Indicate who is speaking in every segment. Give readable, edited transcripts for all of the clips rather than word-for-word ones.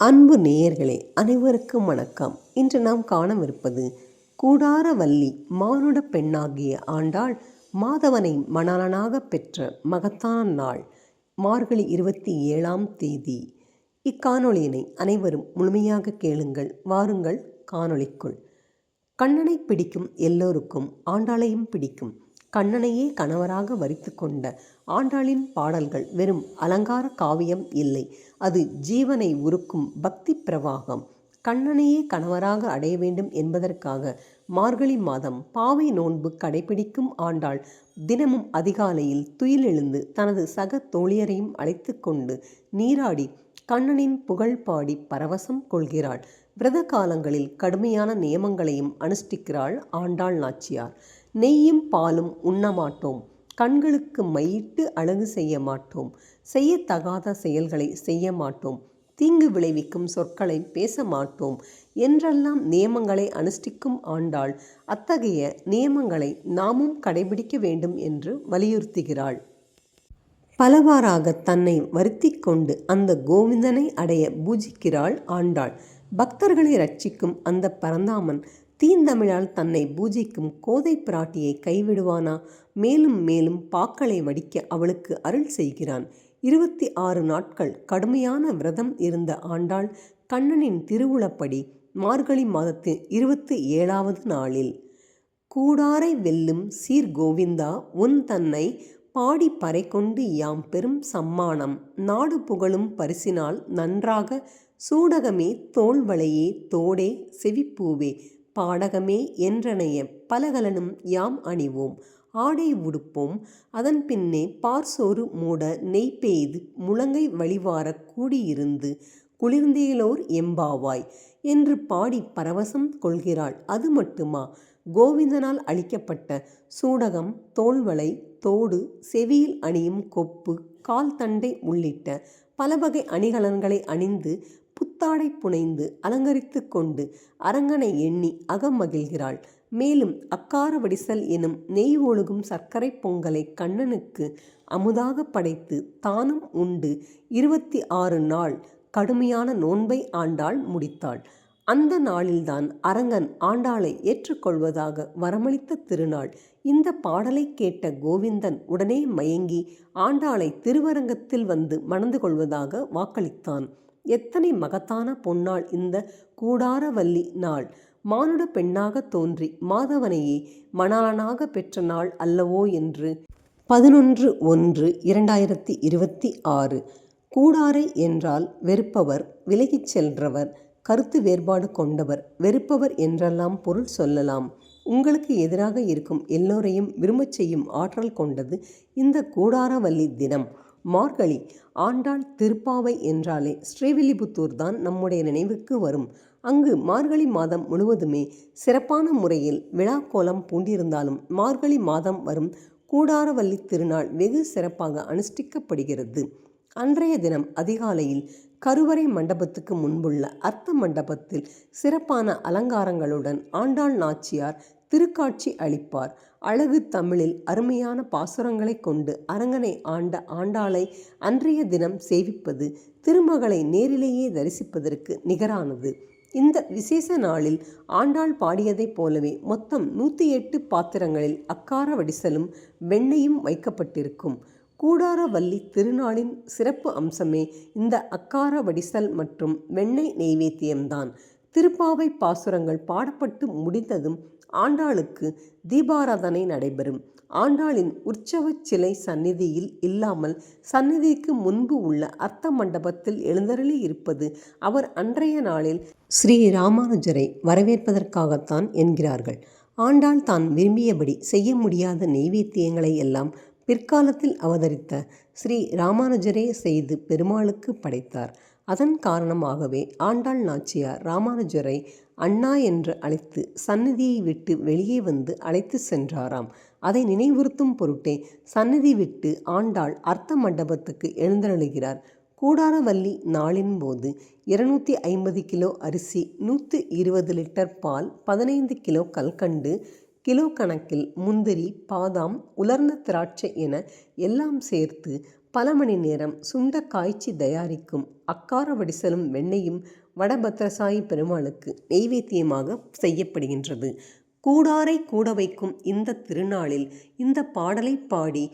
Speaker 1: அன்பு நேயர்களே, அனைவருக்கும் வணக்கம். இன்று நாம் காணவிருப்பது கூடாரவல்லி மானுட பெண்ணாகிய ஆண்டாள் மாதவனை மணாளனாக பெற்ற மகத்தான நாள் மார்கழி 27ஆம் தேதி. இக்காணொளியினை அனைவரும் முழுமையாக கேளுங்கள். வாருங்கள் காணொளிக்குள். கண்ணனை பிடிக்கும் எல்லோருக்கும் ஆண்டாளையும் பிடிக்கும். கண்ணனையே கணவராக வரித்து கொண்ட ஆண்டாளின் பாடல்கள் வெறும் அலங்கார காவியம் இல்லை, அது ஜீவனை உருக்கும் பக்தி பிரவாகம். கண்ணனையே கணவராக அடைய வேண்டும் என்பதற்காக மார்கழி மாதம் பாவை நோன்பு கடைபிடிக்கும் ஆண்டாள் தினமும் அதிகாலையில் துயிலெழுந்து தனது சக தோழியரையும் அழைத்து கொண்டு நீராடி கண்ணனின் புகழ் பாடி பரவசம் கொள்கிறாள். விரத காலங்களில் கடுமையான நியமங்களையும் அனுஷ்டிக்கிறாள் ஆண்டாள் நாச்சியார். நெய்யும் பாலும் உண்ணமாட்டோம், கண்களுக்கு மையிட்டு அழகு செய்ய மாட்டோம், செய்யத்தகாத செயல்களை செய்ய மாட்டோம், தீங்கு விளைவிக்கும் சொற்களை பேச மாட்டோம் என்றெல்லாம் நியமங்களை அனுஷ்டிக்கும் ஆண்டாள் அத்தகைய நியமங்களை நாமும் கடைபிடிக்க வேண்டும் என்று வலியுறுத்துகிறாள். பலவாறாக தன்னை வருத்தி கொண்டு அந்த கோவிந்தனை அடைய பூஜிக்கிறாள் ஆண்டாள். பக்தர்களை ரட்சிக்கும் அந்த பரந்தாமன் தீந்தமிழால் தன்னை பூஜிக்கும் கோதை பிராட்டியை கைவிடுவானா? மேலும் மேலும் பாக்களை வடிக்க அவளுக்கு அருள் செய்கிறான். 26 நாட்கள் கடுமையான விரதம் இருந்த ஆண்டாள் கண்ணனின் திருவுளப்படி மார்கழி மாதத்தின் 27வது நாளில் கூடாரை வெல்லும் சீர் கோவிந்தா உன் தன்னை பாடி பறை கொண்டு யாம் பெரும் சம்மானம் நாடு புகழும் பரிசினால் நன்றாக சூடகமே தோள்வளையே தோடே செவிப்பூவே பாடகமே என்றனைய பலகலனும் யாம் அணிவோம், ஆடை உடுப்போம், அதன் பின்னே பார்சோறு மூட நெய் பெய்து முழங்கை வழிவார கூடியிருந்து குளிர்ந்தேலோர் எம்பாவாய் என்று பாடி பரவசம் கொள்கிறாள். அது மட்டுமா, கோவிந்தனால் அளிக்கப்பட்ட சூடகம், தோள்வளை, தோடு, செவியில் அணியும் கொப்பு, கால் தண்டை உள்ளிட்ட பலவகை அணிகலன்களை அணிந்து புத்தாடை புனைந்து அலங்கரித்து கொண்டு அரங்கனை எண்ணி அகமகிழ்கிறாள். மேலும் அக்கார வடிசல் எனும் நெய் ஒழுகும் சர்க்கரை பொங்கலை கண்ணனுக்கு அமுதாக படைத்து தானும் உண்டு 26 நாள் கடுமையான நோன்பை ஆண்டாள் முடித்தாள். அந்த நாளில்தான் அரங்கன் ஆண்டாளை ஏற்றுக்கொள்வதாக வரமளித்த திருநாள். இந்த பாடலை கேட்ட கோவிந்தன் உடனே மயங்கி ஆண்டாளை திருவரங்கத்தில் வந்து மணந்து கொள்வதாக வாக்களித்தான். எத்தனை மகத்தான பொன்னாள் இந்த கூடாரவல்லி நாள்! மானுட பெண்ணாக தோன்றி மாதவனையே மணாளனாக பெற்ற நாள் அல்லவோ என்று 11/1/2026. கூடாரை என்றால் வெறுப்பவர், விலகிச் சென்றவர், கருத்து வேறுபாடு கொண்டவர், வெறுப்பவர் என்றெல்லாம் பொருள் சொல்லலாம். உங்களுக்கு எதிராக இருக்கும் எல்லோரையும் விரும்பச் செய்யும் ஆற்றல் கொண்டது இந்த கூடாரவல்லி தினம். மார்கழி ஆண்டாள் திருப்பாவை என்றாலே ஸ்ரீவில்லிபுத்தூர் தான் நம்முடைய நினைவுக்கு வரும். அங்கு மார்கழி மாதம் முழுவதுமே சிறப்பான முறையில் விழா கோலம் பூண்டிருந்தாலும் மார்கழி மாதம் வரும் கூடாரவல்லி திருநாள் வெகு சிறப்பாக அனுஷ்டிக்கப்படுகிறது. அன்றைய தினம் அதிகாலையில் கருவறை மண்டபத்துக்கு முன்புள்ள அர்த்த மண்டபத்தில் சிறப்பான அலங்காரங்களுடன் ஆண்டாள் நாச்சியார் திருக்காட்சி அளிப்பார். அழகு தமிழில் அருமையான பாசுரங்களை கொண்டு அரங்கனை ஆண்ட ஆண்டாளை அன்றைய தினம் சேவிப்பது திருமகளை நேரிலேயே தரிசிப்பதற்கு நிகரானது. இந்த விசேஷ நாளில் ஆண்டாள் பாடியதைப் போலவே மொத்தம் 108 பாத்திரங்களில் அக்கார வடிசலும் வெண்ணையும் வைக்கப்பட்டிருக்கும். கூடாரவல்லி திருநாளின் சிறப்பு அம்சமே இந்த அக்கார வடிசல் மற்றும் வெண்ணெய் நெய்வேத்தியம்தான். திருப்பாவை பாசுரங்கள் பாடப்பட்டு முடிந்ததும் ஆண்டாளுக்கு தீபாராதனை நடைபெறும். ஆண்டாளின் உற்சவ சிலை சந்நிதியில் இல்லாமல் சந்நிதிக்கு முன்பு உள்ள அர்த்த மண்டபத்தில் எழுந்தருளி இருப்பது அவர் அன்றைய நாளில் ஸ்ரீ ராமானுஜரை வரவேற்பதற்காகத்தான் என்கிறார்கள். ஆண்டாள் தான் விரும்பியபடி செய்ய முடியாத நெய்வேத்தியங்களை எல்லாம் பிற்காலத்தில் அவதரித்த ஸ்ரீ ராமானுஜரே செய்து பெருமாளுக்கு படைத்தார். அதன் காரணமாகவே ஆண்டாள் நாச்சியார் ராமானுஜரை அண்ணா என்று அழைத்து சந்நிதியை விட்டு வெளியே வந்து அழைத்து சென்றாராம். அதை நினைவுறுத்தும் பொருட்டே சந்நிதி விட்டு ஆண்டாள் அர்த்த மண்டபத்துக்கு எழுந்தருளுகிறார். கூடாரவல்லி நாளின் போது 250 கிலோ அரிசி, 120 லிட்டர் பால், 15 கிலோ கல்கண்டு, கிலோ கணக்கில் முந்திரி, பாதாம், உலர்ந்த திராட்சை என எல்லாம் சேர்த்து பல மணி நேரம் சுண்ட காய்ச்சி தயாரிக்கும் அக்கார வடிசலும் வெண்ணையும் வடபத்திரசாயி பெருமாளுக்கு நெய்வேத்தியமாக செய்யப்படுகின்றது. கூடாரை கூட வைக்கும் இந்த திருநாளில் இந்த பாடலை பாடி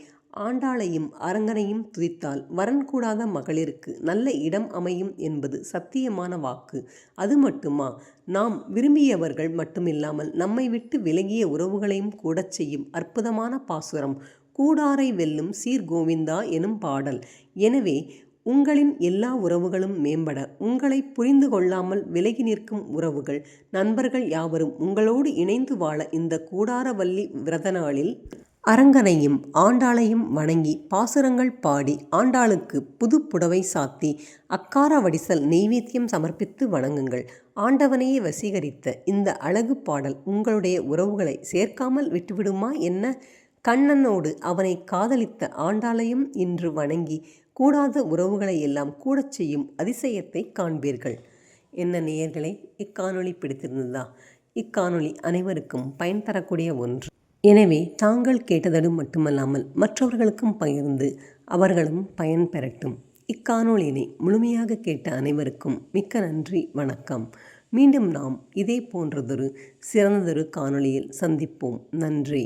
Speaker 1: ஆண்டாளையும் அரங்கனையும் துதித்தால் வரன் கூடாத மகளிருக்கு நல்ல இடம் அமையும் என்பது சத்தியமான வாக்கு. அது மட்டுமா, நாம் விரும்பியவர்கள் மட்டுமில்லாமல் நம்மை விட்டு விலகிய உறவுகளையும் கூடச் செய்யும் அற்புதமான பாசுரம் கூடாரை வெல்லும் சீர்கோவிந்தா எனும் பாடல். எனவே உங்களின் எல்லா உறவுகளும் மேம்பட, உங்களை புரிந்து கொள்ளாமல் விலகி நிற்கும் உறவுகள், நண்பர்கள் யாவரும் உங்களோடு இணைந்து வாழ இந்த கூடாரவல்லி விரத நாளில் அரங்கனையும் ஆண்டாளையும் வணங்கி பாசுரங்கள் பாடி ஆண்டாளுக்கு புது புடவை சாத்தி அக்கார வடிசல் நெய்வேத்தியம் சமர்ப்பித்து வணங்குங்கள். ஆண்டவனையே வசீகரித்த இந்த அழகு பாடல் உங்களுடைய உறவுகளை சேர்க்காமல் விட்டுவிடுமா என்ன? கண்ணனோடு அவனை காதலித்த ஆண்டாளையும் இன்று வணங்கி கூடாத உறவுகளை எல்லாம் கூடச் செய்யும் அதிசயத்தை காண்பீர்கள். என்ன நேயர்களே, இக்காணொளி பிடித்திருந்ததா? இக்காணொளி அனைவருக்கும் பயன் தரக்கூடிய ஒன்று. எனவே தாங்கள் கேட்டதோடு மட்டுமல்லாமல் மற்றவர்களுக்கும் பகிர்ந்து அவர்களும் பயன் பெறட்டும். இக்காணொளியினை முழுமையாக கேட்ட அனைவருக்கும் மிக்க நன்றி, வணக்கம். மீண்டும் நாம் இதே போன்றதொரு சிறந்ததொரு காணொளியில் சந்திப்போம். நன்றி.